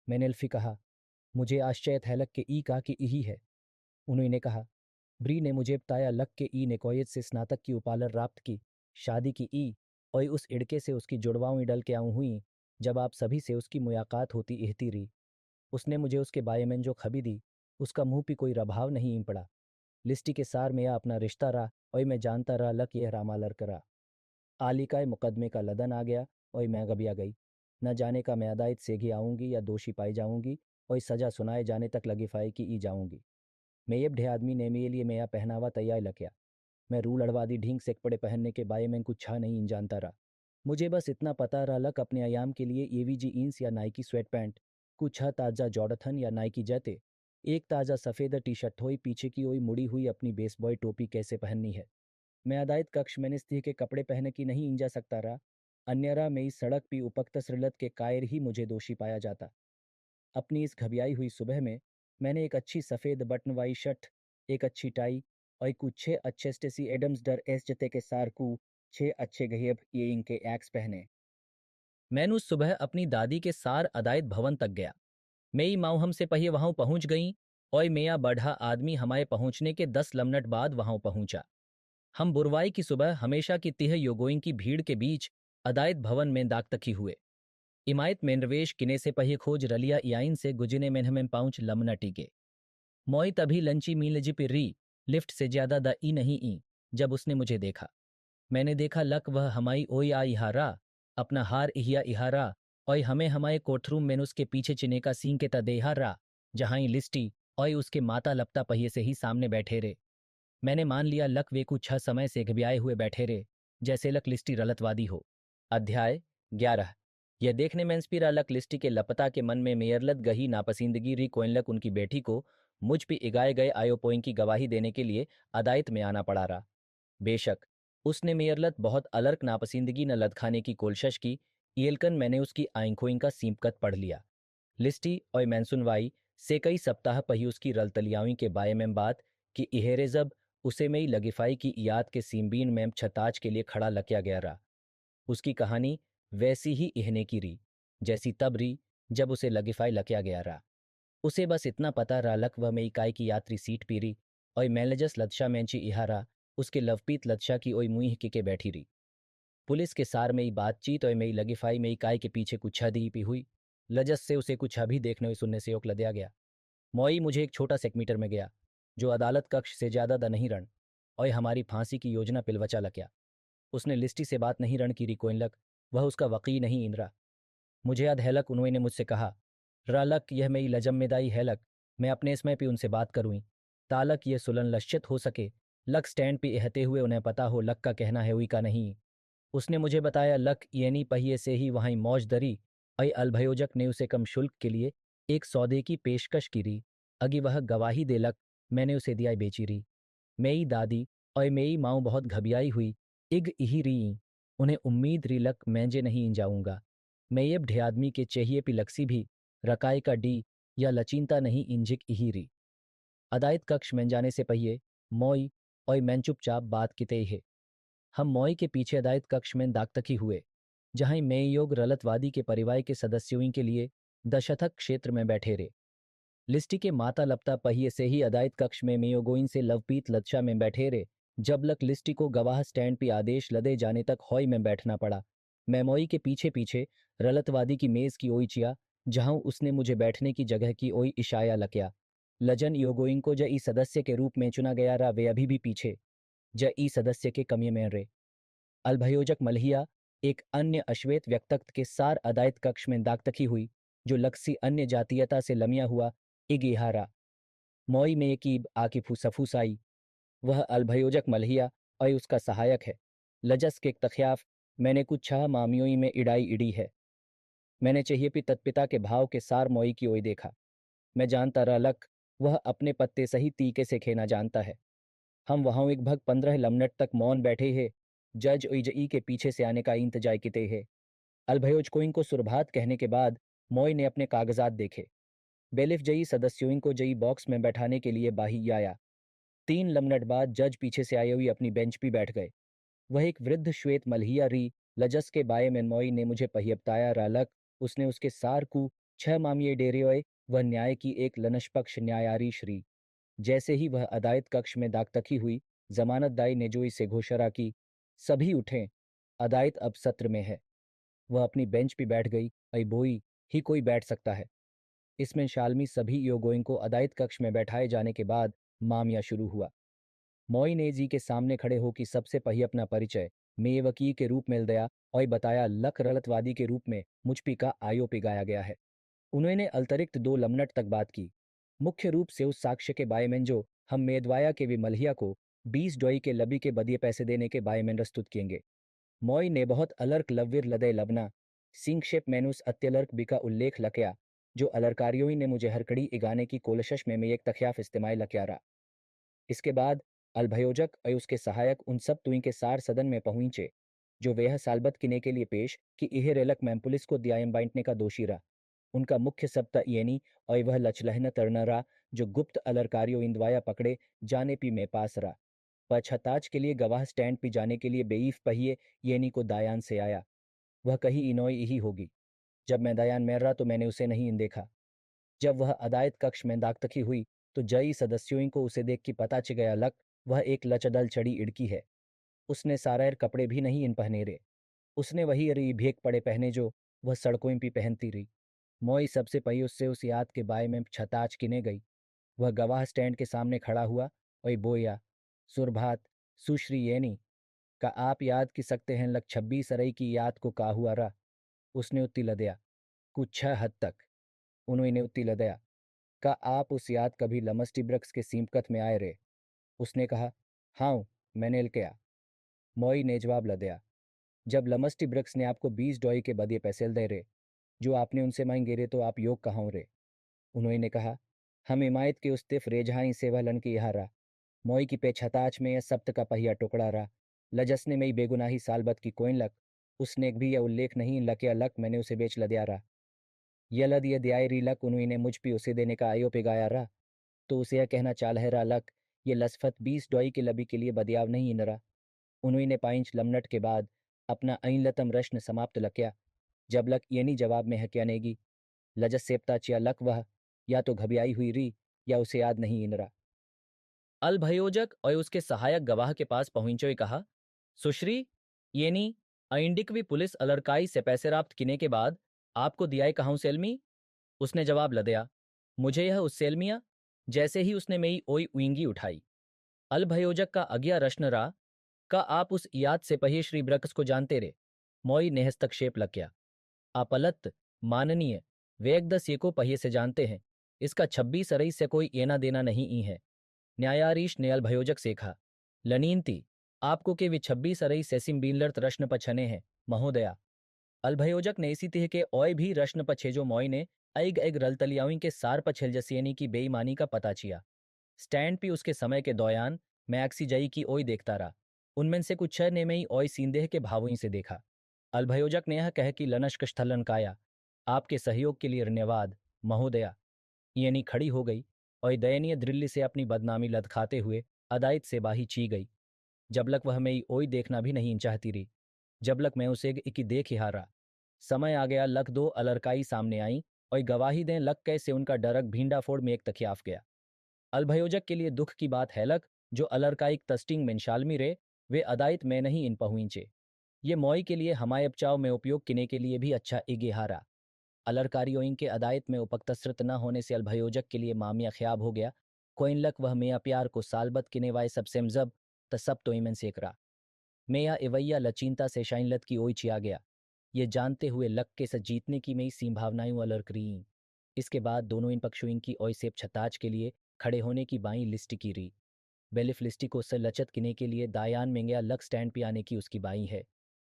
मैंने अल्फी कहा। मुझे आश्चर्य था लक के ई का कि यही है। उन्होंने कहा। ब्री ने मुझे बताया लक के ई ने कोयत से स्नातक की उपालर प्राप्त की, शादी की ई और उस इड़के से उसकी जुड़वाऊँ डल के आऊँ हुई जब आप सभी से उसकी मुलाकात होती इहती रही। उसने मुझे उसके बारे में जो खबी दी उसका मुंह पे कोई रभाव नहीं इम पड़ा। लिस्टी के सार में अपना रिश्ता रहा और मैं जानता रहा लक यह रामालर करा। आलिकाए मुकदमे का लदन आ गया और मैं गबिया गई। न जाने का मैं अदायत सेगी आऊँगी या दोषी पाई जाऊँगी और सजा सुनाए जाने तक लगी फाई की ई जाऊँगी। मैं ये ढे आदमी ने मेरे लिए मैं पहनावा तैयार लक्या। मैं रू लड़वादी ढींग से कपड़े पहनने के बारे में कुछ छा नहीं जानता रहा। मुझे बस इतना पता रहा लक अपने आयाम के लिए एवीजी ईंस या नाइकी स्वेट पैंट, कुछ ताज़ा जॉर्डथन या नाइकी जैते, एक ताज़ा सफ़ेद टी शर्ट होई पीछे की ओई मुड़ी हुई अपनी बेसबॉय टोपी कैसे पहननी है। मैं अदायत कक्ष मैंने स्त्री के कपड़े पहने की नहीं इंजा सकता रहा। अन्यरा में इस सड़क भी उपक्त श्रीलत के कायर ही मुझे दोषी पाया जाता। अपनी इस घबियाई हुई सुबह में मैंने एक अच्छी सफ़ेद बटनवाई शर्ट, एक अच्छी टाई और कुछ 6 अच्छे स्टेसी एडम्स डर एस जते के सार को 6 अच्छे गहेब ये इनके एक्स पहने। मैंने उस सुबह अपनी दादी के सार अदायत भवन तक गया। मेरी माऊ हमसे पहिए वहां पहुंच गई और मेरा बढ़ा आदमी हमारे पहुंचने के 10 मिनट बाद वहां पहुंचा। हम बुरवाई की सुबह हमेशा की तिह योगोइंग की भीड़ के बीच अदायत भवन में दागतकी हुए। इमायत मेनरवेश किने से पहिए खोज रलिया याइन से गुजने में हमें पाउच लमना टीके। मोई तभी लंची मीलजी पिर्री लिफ्ट से ज्यादा द ई नहीं ई जब उसने मुझे देखा। मैंने देखा लक वह हमारी ओई आ इहारा अपना हार इहिया इहारा और हमें हमारे कोठरूम में उसके पीछे चिने का सींग के तदेहा रा जहां ही लिस्टी और उसके माता लपता पहिए से ही सामने बैठे रे। मैंने मान लिया लक वे कुछ 6 समय से घबियाए हुए बैठे रे जैसे लक लिस्टी रलतवादी हो। अध्याय 11। यह देखने में इंस्पिरा लक लिस्टी के लपता के मन में मेयरलत गही नापसंदगी री कोइनलक उनकी बेटी को मुझ पे इगाए गए आयोपोइंग की गवाही देने के लिए अदायत में आना पड़ा रहा। बेशक उसने मेयरलत बहुत अलर्क नापसंदगी न लदखाने की कोशिश की। येलकन मैंने उसकी आंखों का सीमकत पढ़ लिया। लिस्टी और मैंसुनवाई से कई सप्ताह पही उसकी रलतलियावी के बारे में बात कि इहेरे जब उसे मई लगिफाई की याद के सीमबीन में छताज के लिए खड़ा लक्या गया रहा। उसकी कहानी वैसी ही इहने की री जैसी तब री जब उसे लगिफाई लक्या गया रहा। उसे बस इतना पता रहा लक वह में इकाई की यात्री सीट पीरी और मैलेजस लदशा मैंची इहारा उसके लवपीत लदशा की ओई मुई के बैठी रही। पुलिस के सार में ही बातचीत और मई लगिफाई में इकाई के पीछे कुछ दी पी हुई। लजस से उसे कुछ अभी देखने और सुनने से योक लदया गया। मौई मुझे एक छोटा सेकमीटर में गया जो अदालत कक्ष से ज्यादा द नहीं रण और हमारी फांसी की योजना पिलवचा लक्या। उसने लिस्टी से बात नहीं रण की री कोइनलक, वह उसका वकी नहीं इंद्रा। मुझे याद हैलक उन्होंने मुझसे कहा रालक यह मेरी लजम्मेदाई हैलक मैं अपने समय पे उनसे बात करूँ तालक ये सुलन लश्चित हो सके। लक स्टैंड पे रहते हुए उन्हें पता हो लक का कहना है हुई का नहीं। उसने मुझे बताया लक येनी पहिए से ही वहीं मौज दरी और अल्भयोजक ने उसे कम शुल्क के लिए एक सौदे की पेशकश की री। अगी वह गवाही दे लक मैंने उसे दिया बेची री। मेरी दादी और मेरी माँ बहुत घबियाई हुई इग इही री। उन्हें उम्मीद री लक मैं जे नहीं जाऊंगा। मैं ये ढे आदमी के चाहिए पी लक्सी भी रकाई का डी या लचीनता नहीं इंजिक इही री। अदायत कक्ष में जाने से पहिए मौई और मैं चुपचाप बात किते है। हम मौई के पीछे अदायत कक्ष में दागतकी हुए जहां मैं योग रलतवादी के परिवार के सदस्यों के लिए दशथक क्षेत्र में बैठे रे। लिस्टी के माता लपता पहिए से ही अदायत कक्ष में मेयोगोइन से लवपीत लदशा में बैठे रे जब लक लिस्टी को गवाह स्टैंड पे आदेश लदे जाने तक हॉय में बैठना पड़ा। मैं मौई के पीछे पीछे रलतवादी की मेज की ओई चिया जहां उसने मुझे बैठने की जगह की ओई इशाया लक्या। लजन योगोइन को ज ई सदस्य के रूप में चुना गया रहा वे अभी भी पीछे ज ई सदस्य के कमिये में रे। अल्भयोजक मल्हिया एक अन्य अश्वेत व्यक्तक के सार अदायत कक्ष में दागतकी हुई जो लक्सी अन्य जातीयता से लमिया हुआ इगिहारा। मौई में कीब आकी सफूसाई। वह अल्भयोजक मल्हिया और उसका सहायक है। लजस के तख्याफ मैंने कुछ 6 मामियों में इड़ाई इड़ी है। मैंने चाहिए तत्पिता के भाव के सार मौई की ओई देखा। मैं जानता रहा लक वह अपने पत्ते सही तीके से खेना जानता है। हम वहां एक भग 15 मिनट तक मौन बैठे हैं। जज उइजई के पीछे से आने का इंतजार किते है। अल्भयोज कोइन को सुरभात कहने के बाद मौई ने अपने कागजात देखे। बेलिफ जई सदस्यों को जई बॉक्स में बैठाने के लिए बाही आया। 3 मिनट बाद जज पीछे से आए हुई अपनी बेंच पे बैठ गए। वह एक वृद्ध श्वेत मल्हिया री लजस के बाए में मौई ने मुझे पहियपताया रालक उसने उसके सार को 6 मामिये डेरेओय, वह न्याय की एक लनष्पक्ष न्यायारी श्री। जैसे ही वह अदालत कक्ष में दागतकी हुई, जमानतदाई ने जो इसे घोषणा की, सभी उठें, अदालत अब सत्र में है। वह अपनी बेंच पे बैठ गई, अई बोई ही कोई बैठ सकता है। इसमें शालमी सभी योगोइन को अदालत कक्ष में बैठाए जाने के बाद मामला शुरू हुआ। मोइनेजी के सामने खड़े होकर सबसे पही अपना परिचय मैं वकील के रूप में दया और बताया लक रलतवादी के रूप में मुझपी का आयो पिगाया गया है। उन्होंने अल्तरिक्त 2 लमनट तक बात की, मुख्य रूप से उस साक्ष्य के बारे में जो हम मेदवाया के विमल्हिया को 20 डॉई के लबी के बदिए पैसे देने के बारे में प्रस्तुत किएंगे। मॉय ने बहुत अलर्क लव्विर लदय लबना सिंक्षेप मैनुस अत्यलर्क बी का उल्लेख लकया, जो अलरकारियों ने मुझे हरकड़ी इगाने की कोलशश में मैं एक तख्याफ इस्तेमाल लक्यारा। इसके बाद अल्भयोजक और उसके सहायक उन सब तुई के सार सदन में पहुंचे, जो वह सालबत किने के लिए पेश कि इहे रेलक मैम पुलिस को दियायम बांटने का दोषी रहा। उनका मुख्य सप्ता येनी और वह लचलहन तरनरा जो गुप्त अलरकारियों इंदवाया पकड़े जाने पी में पास रहा। पछताज के लिए गवाह स्टैंड पे जाने के लिए बेईफ पहिए येनी को दायान से आया। वह कहीं इनोई ही होगी। जब मैं दायान में रहा तो मैंने उसे नहीं इन देखा। जब वह अदायत कक्ष में दागतकी हुई तो जई सदस्यों को उसे देख के पता च गया लक वह एक लचदल चढ़ी इड़की है। उसने सारायर कपड़े भी नहीं इन पहने रे। उसने वही अरी भेक पड़े पहने जो वह सड़कों पे पहनती रही। मोई सबसे पही उससे उस याद के बाय में छताछ किने गई। वह गवाह स्टैंड के सामने खड़ा हुआ और बोया सुरभात सुश्री येनी का आप याद की सकते हैं लग 26 अरई की याद को का हुआ रा। उसने उत्ती लदया कुछ 6 हद तक। उन्होंने उत्ती लदया का आप उस याद कभी लमस्टी ब्रक्स के सीमकत में आए रे। उसने कहा हाँ मैंने लकया। मोई ने जवाब लदया जब लमस्टी ब्रक्स ने आपको 20 डॉई के बदिए पैसे दे रे, जो आपने उनसे मांगे रे तो आप योग कहाँ रे। उन्होंने कहा हम हिमायत के उस तिफ रेजहाई सेवा लन की यहाँ रहा। मोई की पेछताच में यह सप्त का पहिया टुकड़ा रहा। लजसने में बेगुनाही सालबत की कोइन लक। उसने भी यह उल्लेख नहीं लक या लक मैंने उसे बेच लदया रहा। यलद ये दयारी लक उन्होंने मुझ पे उसे देने का आयो पे गाया रहा। तो उसे यह कहना चाल है रहा लक ये लसफत 20 डॉई के लबी के लिए बदियाव नहीं इन रहा। उन्होंने 5 लमनट के बाद अपना ऐनलतम रश्न समाप्त लक्या। जब लक ये नहीं जवाब में हक्यानेगी लजस सेप्ता चिया लक वह या तो घबियाई हुई री या उसे याद नहीं इन रहा। अल्भयोजक और उसके सहायक गवाह के पास पहुंचे कहा सुश्री येनी ऐंडिकवी पुलिस अलरकाई से पैसे राप्त किने के बाद आपको दियाए कहूं सेलमी। उसने जवाब लदया मुझे यह उससेलमिया। जैसे ही उसने मेरी ओई उइंगी उठाई। अल्भयोजक का अज्ञा रश्न रा का आप उस याद से पही श्री ब्रक्स को जानते रे। मोई ने हस्तक्षेप लक्या आपलत माननीय वेगदस ये को पहिए से जानते हैं। इसका 26 अरई से कोई एना देना नहीं ई है। न्यायाधीश ने अल्भयोजक से कहा लनीनती आपको के वे 26 अरई सेसिम बीनलर्त रश्न पछने हैं महोदया। अल्भयोजक ने इसी तिह के ओय भी रश्न पछे जो मोई ने ऐग ऐग रलतलियावी के सार पछेल जसियनी की बेईमानी का पता चिया। स्टैंड पे उसके समय के दौरान मैं अक्सी जई की ओई देखता रहा। उनमें से कुछ ने में ही ओय सींदेह के भावों से देखा। अल्भयोजक ने यह कह कि लनष्क स्थलन काया आपके सहयोग के लिए धन्यवाद महोदया। येनी खड़ी हो गई और दयनीय दृल्ली से अपनी बदनामी लदखाते हुए अदायत से बाही ची गई। जबलक वह मेरी ओई देखना भी नहीं चाहती रही। जबलक मैं उसे इकी देख ही हारा। समय आ गया लक 2 अलरकाई सामने आई और गवाही दें लक कैसे उनका डरक भींडा फोड़ में एक तकियाफ गया। अल्भयोजक के लिए दुख की बात है लक जो अलरकाइक तस्टिंग मिनशालमी रे वे अदायत में नहीं इन पहुंचे। ये मोई के लिए हमारे बचाव में उपयोग किने के लिए भी अच्छा इगे हारा। अलरकारियों के अदायत में उपकतसरत न होने से अल्भयोजक के लिए मामिया ख्याब हो गया। कोइन लक वह मियाँ प्यार को सालबत किने वाए सबसे मजब त सब तो इमन सेक रहा। मेया इवैया लचीनता से शाइनलत की ओई छिया गया। ये जानते हुए लक के से जीतने की मई संभावनाएं अलर्क रही। इसके बाद दोनों इन पक्षुओं की ओई सेप छताज के लिए खड़े होने की बाई लिस्ट की रही। बेलिफ लिस्टी को से लचत किने के लिए दायान में गया लक स्टैंड पे आने की उसकी बाई है।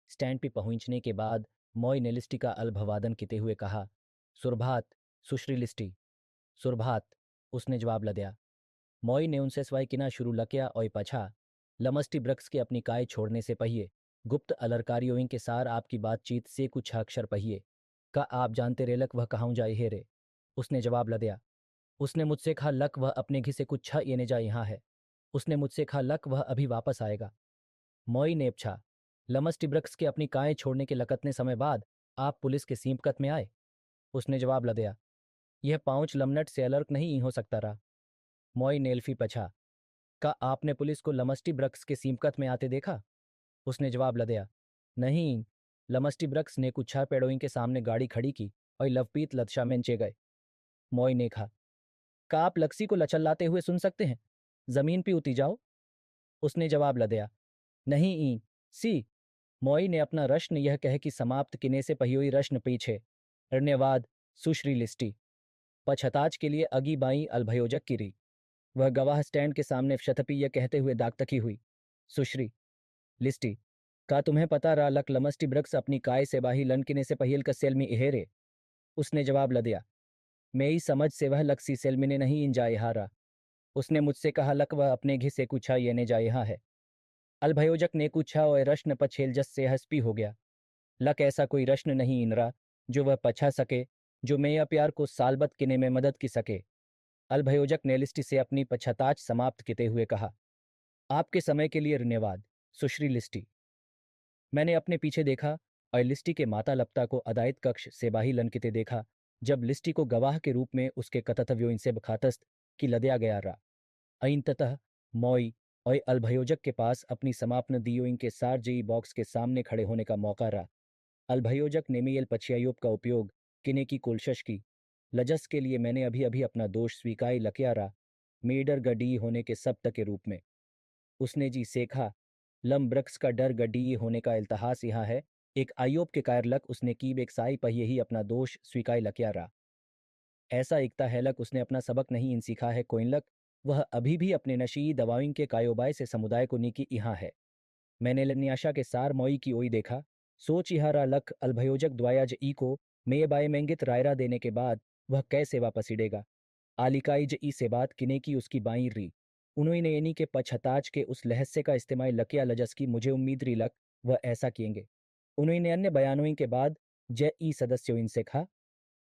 स्टैंड पे पहुंचने के बाद मॉय ने लिस्टी का अल्भवादन किते हुए कहा सुरभात सुश्री लिस्टी। सुरभात उसने जवाब लदया। मॉय ने उनसे सवाई किना शुरू लक्या और पछा लमस्टी ब्रक्स के अपनी काय छोड़ने से पहिए गुप्त अलरकारियों के सार आपकी बातचीत से कुछ अक्षर पहिए का आप जानते रे लक वह कहाँ जाए हे रे। उसने जवाब लदया उसने मुझसे कहा लक वह अपने घी से कुछ छा येने जा यहाँ है। उसने मुझसे कहा लक वह अभी वापस आएगा। मॉई ने पूछा लमस्टी ब्रक्स के अपनी काय छोड़ने के लकतने समय बाद आप पुलिस के सीमकत में आए। उसने जवाब लदया। यह पाँच लमनट से अलर्क नहीं हो सकता रहा। मॉय नेल्फी पछा। का आपने पुलिस को लमस्टी ब्रक्स के सीमकत में आते देखा? उसने जवाब लदया। नहीं। लमस्टी ब्रक्स ने कुछ पेड़ों के सामने गाड़ी खड़ी की और लवपीत लदशा मेंचे गए। मॉय ने कहा, का आप लक्सी को लचल्लाते हुए सुन सकते हैं? जमीन पे उती जाओ। उसने जवाब लदया। नहीं ई सी। मॉई ने अपना रश्न यह कह कि समाप्त किने से पहियोई रश्न पीछे। धन्यवाद सुश्री लिस्टी। पछताज के लिए अगी बाई अल्भयोजक की री। वह गवाह स्टैंड के सामने शतपी यह कहते हुए दागतकी हुई। सुश्री लिस्टी, का तुम्हें पता रा लक लमस्टी ब्रक्स अपनी काय से बाही लन किने से पहियल का सेल में इहेरे? उसने जवाब लदिया। मेरी समझ से वह लक्सी सेल में ने नहीं इन जाए हारा। उसने मुझसे कहा लक वह अपने घी से कुछा ये ने जाए हाँ है। अल्भयोजक ने कुछा और रश्न पछेल जस से हस्पी हो गया। लक ऐसा कोई रश्न नहीं इनरा जो वह पछा सके, जो मैं प्यार को सालबत किने में मदद की सके। अल्भयोजक ने लिस्टी से अपनी पछताछ समाप्त किते हुए कहा, आपके समय के लिए धन्यवाद सुश्री लिस्टी। मैंने अपने पीछे देखा और लिस्टी के माता लपता को अदायत कक्ष से बाही लनकिते देखा, जब लिस्टी को गवाह के रूप में उसके कतथव्यो इनसे बखातस्त की लदया गया रहा। अइंततः मॉई और अल्भयोजक के पास अपनी समापन दियोइंग के सार जेई बॉक्स के सामने खड़े होने का मौका रहा। अल्भयोजक ने मेयल पछियायोब का उपयोग किने की कोलशश की। लजस के लिए मैंने अभी अभी अपना दोष स्वीकार लकियारा मेडर गडी होने के सब्त के रूप में। उसने जी सेखा लम ब्रक्स का डर गडी होने का इल्तहास यहाँ है। एक आयोब के कायरलक उसने कीब एक साई पहिए ही अपना दोष स्वीकार लकियारा। ऐसा इकता हैलक उसने अपना सबक नहीं इन सीखा है कोइनलक। वह अभी भी अपने नशी दवाओं के कायोबाय से समुदाय को नीकी यहाँ है। मैंने लन्याशा के सार मोई की ओई देखा। सोच इहारा लख अल्भयोजक द्वायाज ई को मेये बाय मेंगित रायरा देने के बाद वह कैसे वापस इडेगा। आलिकाई ज ई से बात किने की उसकी बाई री। उन्होंने एनी के पछताज के उस लहस्य का इस्तेमाल लकिया लजस की मुझे उम्मीद री लक वह ऐसा किएंगे। उन्होंने अन्य बयानों के बाद जय ई सदस्यों इनसे कहा,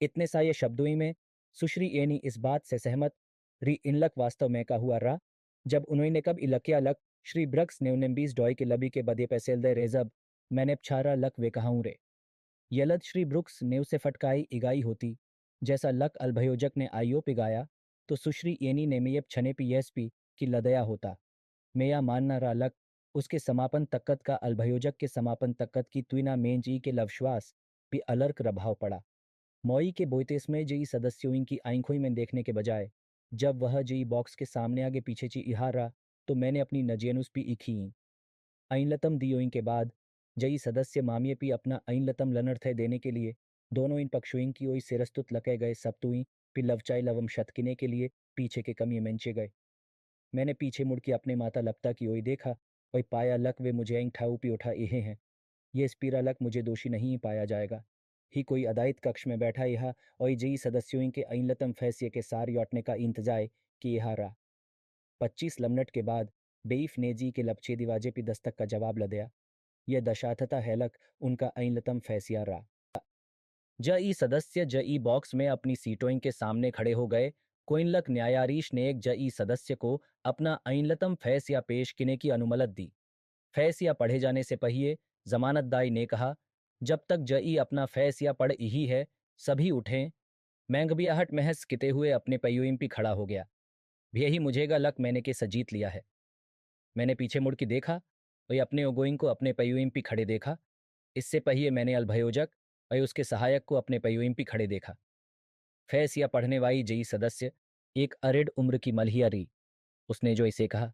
इतने साये शब्दों में सुश्री एनी इस बात से सहमत री इनलक वास्तव में का हुआ रहा। जब उन्होंने कब इलकिया लक श्री ब्रक्स ने उन्हें 20 डॉय के लबी के बदे पैसेल दे रेजब मैंने पछारा लक वे कहाऊं रे। यलद श्री ब्रुक्स ने उसे फटकाई इगाई होती जैसा लक अल्भयोजक ने आइयो पिगाया, तो सुश्री एनी ने मेयब छने पी एसपी की लदया होता। मेया मानना रा लक उसके समापन तक्कत का अल्भयोजक के समापन तक्कत की तुइना मेंजी के लवश्वास भी अलर्क रभाव पड़ा। मॉई के बोइतेस में जई सदस्यों की आंखों में देखने के बजाय जब वह जई बॉक्स के सामने आगे पीछे ची इहारा, तो मैंने अपनी नजियनुस पी इखी ऐनलतम दियों के बाद जई सदस्य मामिये पी अपना ऐनलतम लनर्थ देने के लिए दोनों इन पक्षों की ओई सिरस्तुत लके गए सप्तुई पी लवचाई लवम शतकिने के लिए पीछे के कमिये मेंचे गए। मैंने पीछे मुड़ के अपने माता लपता की ओई देखा और पाया लक वे मुझे ऐं ठाऊ पी उठा इहे हैं। ये स्पीरा लक मुझे दोषी नहीं पाया जाएगा। ही कोई अदायत कक्ष में बैठा यहा और जई सदस्यों के ऐनलतम फैसले के सार यौटने का इंतजाय कि यहा रहा। 25 लमनट के बाद बेईफ ने जी के लपछे दिवाजे पी दस्तक का जवाब लदया। यह दशाथता हैलक उनका ऐनलतम फैसिया रहा। ज ई सदस्य ज ई बॉक्स में अपनी सीटों के सामने खड़े हो गए। कोइनलक न्यायाधीश ने एक ज ई सदस्य को अपना ऐनलतम फैसिया पेश किने की अनुमलत दी। फैसिया पढ़े जाने से पहले जमानतदाई ने कहा, जब तक ज ई अपना फैसिया पढ़ ही है सभी उठें। मैंगबियाहट महज किते हुए अपने पयों पे खड़ा हो गया। यही मुझेगा लक मैंने के सजीत लिया है। मैंने पीछे मुड़ के देखा और अपने ओगोइंग को अपने पयों पे खड़े देखा। इससे पहले मैंने अल्भयोजक और उसके सहायक को अपने पयों पे खड़े देखा। फैसिया पढ़ने वाली जई सदस्य एक अरेड उम्र की मलहिया री। उसने जो इसे कहा,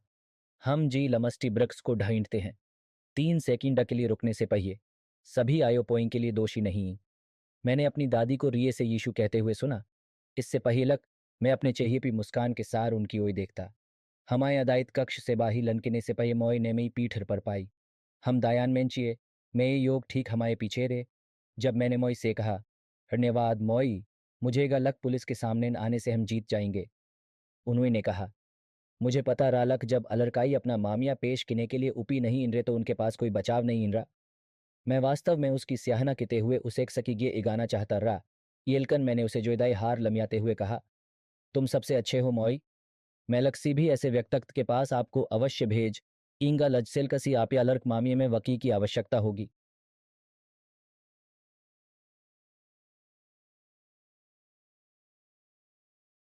हम जी लमस्टी ब्रक्स को ढांढते हैं। 3 सेकंड के लिए रुकने से पहले सभी आयोपोइंग के लिए दोषी नहीं। मैंने अपनी दादी को रिये से यीशु कहते हुए सुना। इससे पहलक मैं अपने चेहरे पे मुस्कान के सार उनकी ओर देखता। हमारे अदायत कक्ष से बाही लनकने से पहले मोय ने मई पीठ पर पाई। हम दायान मेंचिए, मैं ये योग ठीक हमारे पीछे रे। जब मैंने मोई से कहा, धन्यवाद मोई, मुझेगा लक पुलिस के सामने आने से हम जीत जाएंगे। उन्होंने कहा, मुझे पता रालक जब अलरकाई अपना मामिया पेश किने के लिए उपी नहीं इन रहे तो उनके पास कोई बचाव नहीं इन रहा। मैं वास्तव में उसकी स्याहना किते हुए उसे एक सकीगे इगाना चाहता रहा। येलकन मैंने उसे जोदाई हार लमियाते हुए कहा, तुम सबसे अच्छे हो मोई। मैं लक्सी भी ऐसे व्यक्तक के पास आपको अवश्य भेज इंगा लजसेल कसी आप्या लर्क मामिये में वकी की आवश्यकता होगी।